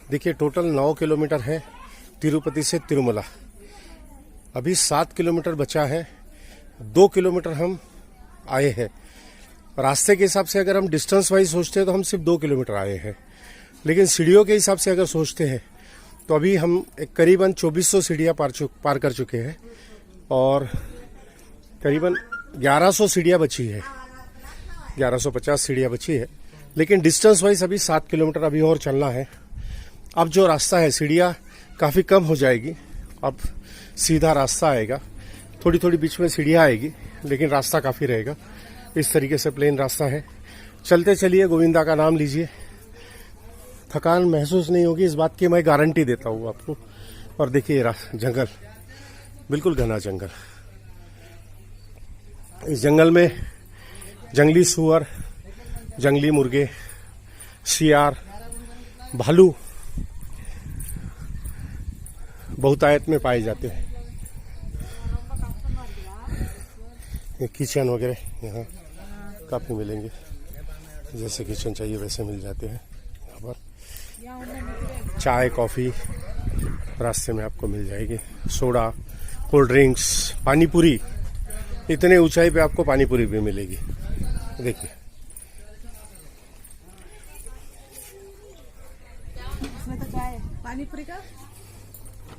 देखिए total 9 kilometre है तिरुपति से तिरुमला। अभी 7 किलोमीटर बचा है। 2 किलोमीटर हम आए हैं। रास्ते के हिसाब से अगर हम डिस्टेंस वाइज सोचते हैं तो हम सिर्फ 2 किलोमीटर आए हैं, लेकिन सीढ़ियों के हिसाब से अगर सोचते हैं तो अभी हम करीबन 2400 सीढ़ियाँ पार कर चुके हैं और करीबन 1100 सीढ़ियाँ बची है, 1150 सीढ़ियाँ बची है। लेकिन डिस्टेंस वाइज अभी 7 किलोमीटर अभी और चलना है। अब जो रास्ता है सीढ़ियाँ काफ़ी कम हो जाएगी, अब सीधा रास्ता आएगा। थोड़ी थोड़ी बीच में सीढ़ियाँ आएगी लेकिन रास्ता काफ़ी रहेगा। इस तरीके से प्लेन रास्ता है। चलते चलिए, गोविंदा का नाम लीजिए, थकान महसूस नहीं होगी, इस बात की मैं गारंटी देता हूँ आपको। और देखिए जंगल, बिल्कुल घना जंगल। इस जंगल में जंगली सुअर, जंगली मुर्गे, सियार, भालू बहुतायत में पाए जाते हैं। ये किचन वगैरह यहाँ काफ़ी मिलेंगे, जैसे किचन चाहिए वैसे मिल जाते हैं। यहाँ पर चाय कॉफ़ी रास्ते में आपको मिल जाएगी, सोडा, कोल्ड ड्रिंक्स, पानी पूरी। इतने ऊंचाई पे आपको पानी पूरी भी मिलेगी। देखिए इसमें तो चाय पानी पूरी का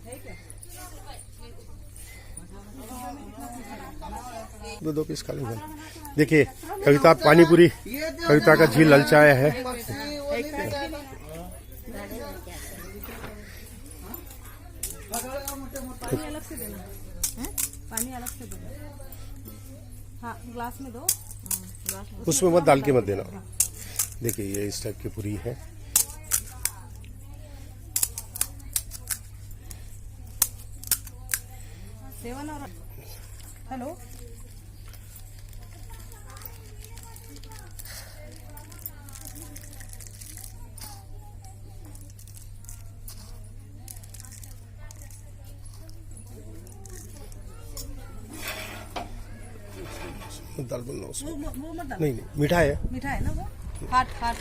है क्या? 2 पीस खा लेंगे। देखिए कविता पानी पूरी, कविता का झील ललचाया है। पानी अलग से देना है, पानी अलग से दो। हाँ ग्लास में दो, उसमें मत डाल के मत देना। देखिए ये इस टाइप की पूरी है। सेवन और हेलो दाल बोलना उसमें। वो मत डालो। नहीं मीठा है, मीठा है ना वो, हाट हाट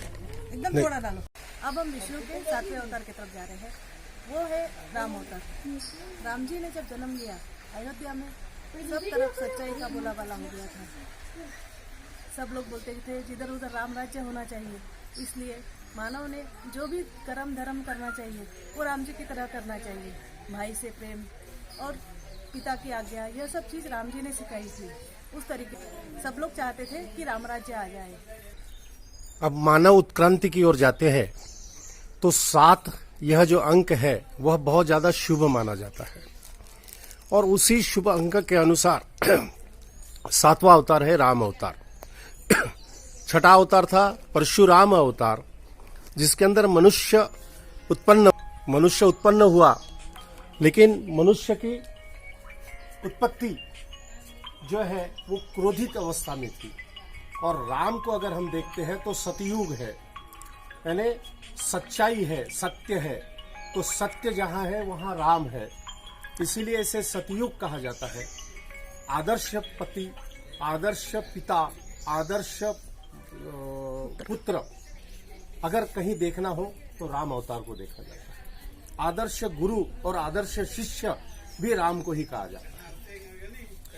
एकदम थोड़ा डालो। अब हम विष्णु के 7वें अवतार की तरफ जा रहे हैं। वो है राम अवतार। राम जी ने जब जन्म लिया अयोध्या में, सब तरफ सच्चाई का बोलाबाला हो गया था। सब लोग बोलते थे जिधर उधर राम राज्य होना चाहिए, इसलिए मानव ने जो भी कर्म धर्म करना चाहिए वो राम जी की तरह करना चाहिए। भाई से प्रेम और पिता की आज्ञा, यह सब चीज़ राम जी ने सिखाई थी। उस तरीके सब लोग चाहते थे कि राम राज्य आ जाए। अब मानव उत्क्रांति की ओर जाते हैं तो 7 यह जो अंक है वह बहुत ज्यादा शुभ माना जाता है और उसी शुभ अंक के अनुसार 7वां अवतार है राम अवतार। 6ठा अवतार था परशुराम अवतार, जिसके अंदर मनुष्य उत्पन्न हुआ, लेकिन मनुष्य की उत्पत्ति जो है वो क्रोधित अवस्था में थी। और राम को अगर हम देखते हैं तो सतयुग है, यानी सच्चाई है, सत्य है। तो सत्य जहां है वहां राम है, इसीलिए इसे सतयुग कहा जाता है। आदर्श पति, आदर्श पिता, आदर्श पुत्र अगर कहीं देखना हो तो राम अवतार को देखा जाता है। आदर्श गुरु और आदर्श शिष्य भी राम को ही कहा जाता है।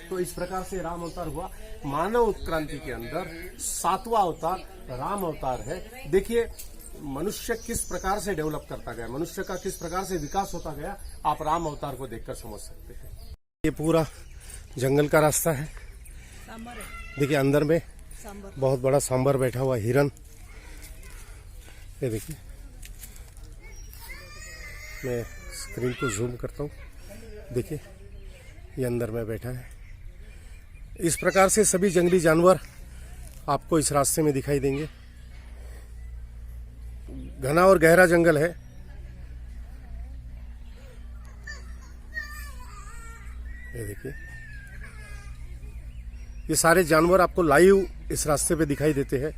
तो इस प्रकार से राम अवतार हुआ। मानव उत्क्रांति के अंदर 7वां अवतार राम अवतार है। देखिए मनुष्य किस प्रकार से डेवलप करता गया, मनुष्य का किस प्रकार से विकास होता गया, आप राम अवतार को देखकर समझ सकते हैं। ये पूरा जंगल का रास्ता है। देखिए अंदर में बहुत बड़ा सांबर बैठा हुआ हिरन, ये देखिए। मैं स्क्रीन को जूम करता हूँ, देखिए ये अंदर में बैठा है। इस प्रकार से सभी जंगली जानवर आपको इस रास्ते में दिखाई देंगे। घना और गहरा जंगल है। ये देखिए ये सारे जानवर आपको लाइव इस रास्ते पे दिखाई देते हैं।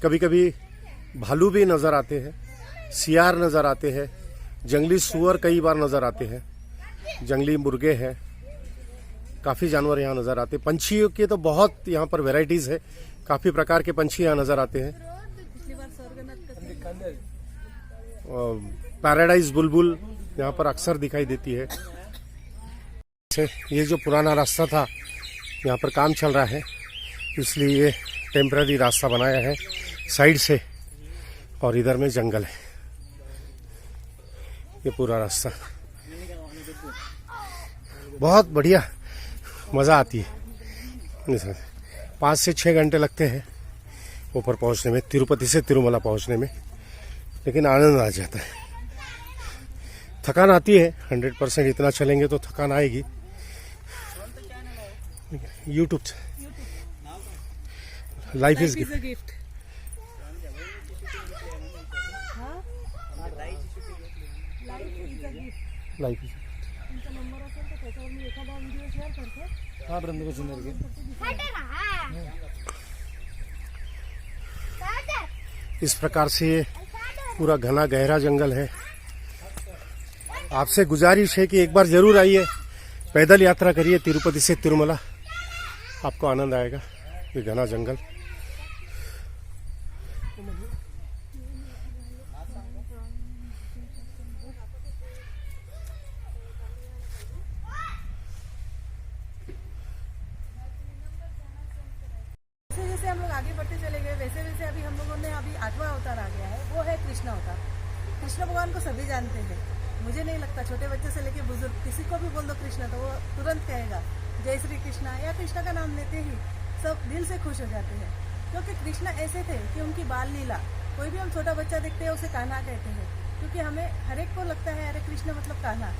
कभी कभी भालू भी नजर आते हैं, सियार नजर आते हैं, जंगली सुअर कई बार नजर आते हैं, जंगली मुर्गे हैं, काफी जानवर यहाँ नजर आते हैं। पंछियों के तो बहुत यहाँ पर वैरायटीज है, काफी प्रकार के पंछी यहाँ नजर आते हैं। पैराडाइज बुलबुल यहाँ पर अक्सर दिखाई देती है। ये जो पुराना रास्ता था, यहाँ पर काम चल रहा है, इसलिए ये टेम्पररी रास्ता बनाया है साइड से, और इधर में जंगल है। ये पूरा रास्ता बहुत बढ़िया, मज़ा आती है। 5 से 6 घंटे लगते हैं ऊपर पहुंचने में, तिरुपति से तिरुमला पहुंचने में, लेकिन आनंद आ जाता है। थकान आती है 100%, इतना चलेंगे तो थकान आएगी। यूट्यूब से life is gift. Life is इस प्रकार से ये पूरा घना गहरा जंगल है। आपसे गुजारिश है कि एक बार जरूर आइए, पैदल यात्रा करिए तिरुपति से तिरुमला, आपको आनंद आएगा। ये घना जंगल जैसे हम लोग आगे बढ़ते चले गए, वैसे वैसे अभी हम लोगों ने अभी 8वां अवतार आ गया है, वो है कृष्ण अवतार। कृष्ण भगवान को सभी जानते हैं, मुझे नहीं लगता छोटे बच्चे से लेके बुजुर्ग किसी को भी बोल दो कृष्ण तो वो तुरंत कहेगा जय श्री कृष्णा, या कृष्णा का नाम लेते ही सब दिल से खुश हो जाते हैं। क्योंकि कृष्ण ऐसे थे कि उनकी बाल लीला, कोई भी हम छोटा बच्चा देखते हैं उसे कान्हा कहते हैं, क्योंकि हमें हर एक को लगता है अरे कृष्ण मतलब कान्हा,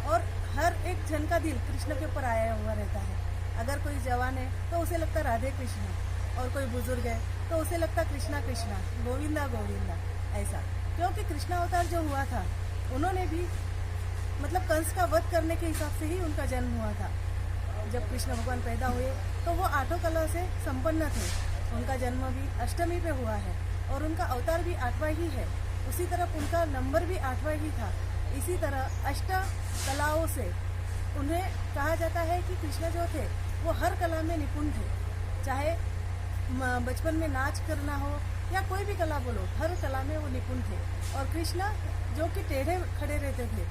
और हर एक जन का दिल कृष्ण के ऊपर आया हुआ रहता है। अगर कोई जवान है तो उसे लगता राधे कृष्ण, और कोई बुजुर्ग है तो उसे लगता कृष्णा कृष्णा, गोविंदा गोविंदा, ऐसा। क्योंकि कृष्णा अवतार जो हुआ था, उन्होंने भी मतलब कंस का वध करने के हिसाब से ही उनका जन्म हुआ था। जब कृष्ण भगवान पैदा हुए तो वो 8 कला से संपन्न थे। उनका जन्म भी अष्टमी पे हुआ है और उनका अवतार भी 8वां ही है। उसी तरह उनका नंबर भी 8वां ही था। इसी तरह 8 कलाओं से उन्हें कहा जाता है कि कृष्ण जो थे वो हर कला में निपुण थे। चाहे बचपन में नाच करना हो या कोई भी कला बोलो, हर कला में वो निपुण थे। और कृष्ण जो कि टेढ़े खड़े रहते थे,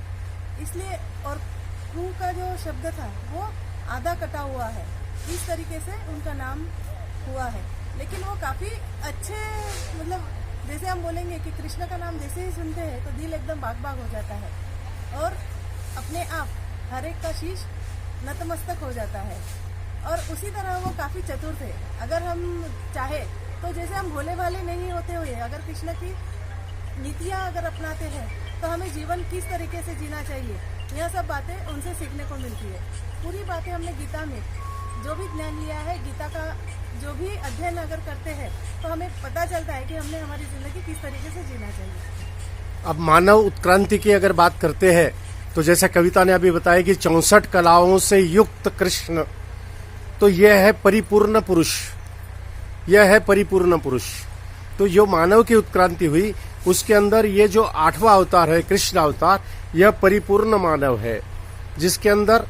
इसलिए, और क्रू का जो शब्द था वो आधा कटा हुआ है, इस तरीके से उनका नाम हुआ है। लेकिन वो काफ़ी अच्छे, मतलब जैसे हम बोलेंगे कि कृष्ण का नाम जैसे ही सुनते हैं तो दिल एकदम बाग बाग हो जाता है, और अपने आप हर एक का शीश नतमस्तक हो जाता है। और उसी तरह वो काफ़ी चतुर थे। अगर हम चाहे तो जैसे हम भोले भाले नहीं होते हुए अगर कृष्ण की नीतियाँ अगर अपनाते हैं तो हमें जीवन किस तरीके से जीना चाहिए, यह सब बातें उनसे सीखने को मिलती है। पूरी बातें हमने गीता में जो भी ज्ञान लिया है, गीता का जो भी अध्ययन अगर करते हैं तो हमें पता चलता है कि हमने हमारी जिंदगी किस तरीके से जीना चाहिए। अब मानव उत्क्रांति की अगर बात करते हैं तो जैसा कविता ने अभी बताया कि 64 कलाओं से युक्त कृष्ण, तो यह है परिपूर्ण पुरुष, यह है परिपूर्ण पुरुष। तो जो मानव की उत्क्रांति हुई उसके अंदर ये जो 8वां अवतार है कृष्ण अवतार, यह परिपूर्ण मानव है, जिसके अंदर,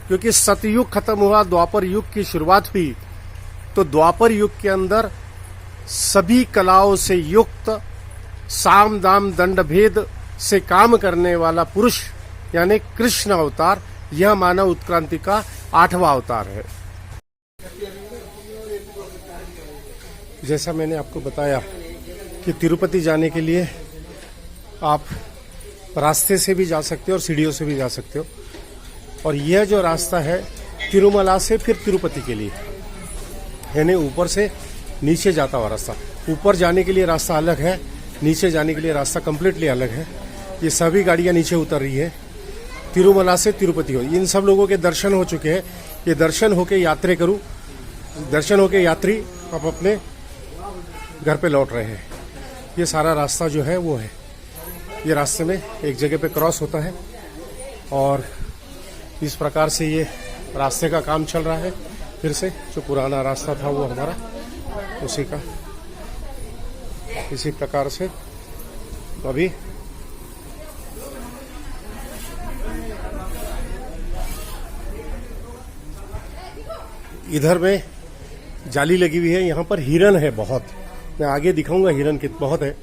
क्योंकि सतयुग खत्म हुआ, द्वापर युग की शुरुआत हुई, तो द्वापर युग के अंदर सभी कलाओं से युक्त, साम दाम दंड भेद से काम करने वाला पुरुष यानी कृष्ण अवतार, यह मानव उत्क्रांति का 8वां अवतार है। जैसा मैंने आपको बताया कि तिरुपति जाने के लिए आप रास्ते से भी जा सकते हो और सीढ़ियों से भी जा सकते हो, और यह जो रास्ता है तिरुमला से फिर तिरुपति के लिए, यानी ऊपर से नीचे जाता हुआ रास्ता। ऊपर जाने के लिए रास्ता अलग है, नीचे जाने के लिए रास्ता कम्प्लीटली अलग है। ये सभी गाड़ियां नीचे उतर रही है तिरुमला से तिरुपति हो। इन सब लोगों के दर्शन हो चुके हैं। ये दर्शन होके यात्रा करूं, दर्शन होके यात्री अब अपने घर पे लौट रहे हैं। ये सारा रास्ता जो है वो है, ये रास्ते में एक जगह पे क्रॉस होता है, और इस प्रकार से ये रास्ते का काम चल रहा है। फिर से जो पुराना रास्ता था वो हमारा उसी का, इसी प्रकार से अभी इधर में जाली लगी हुई है। यहाँ पर हिरन है बहुत, मैं आगे दिखाऊंगा, हिरन बहुत है।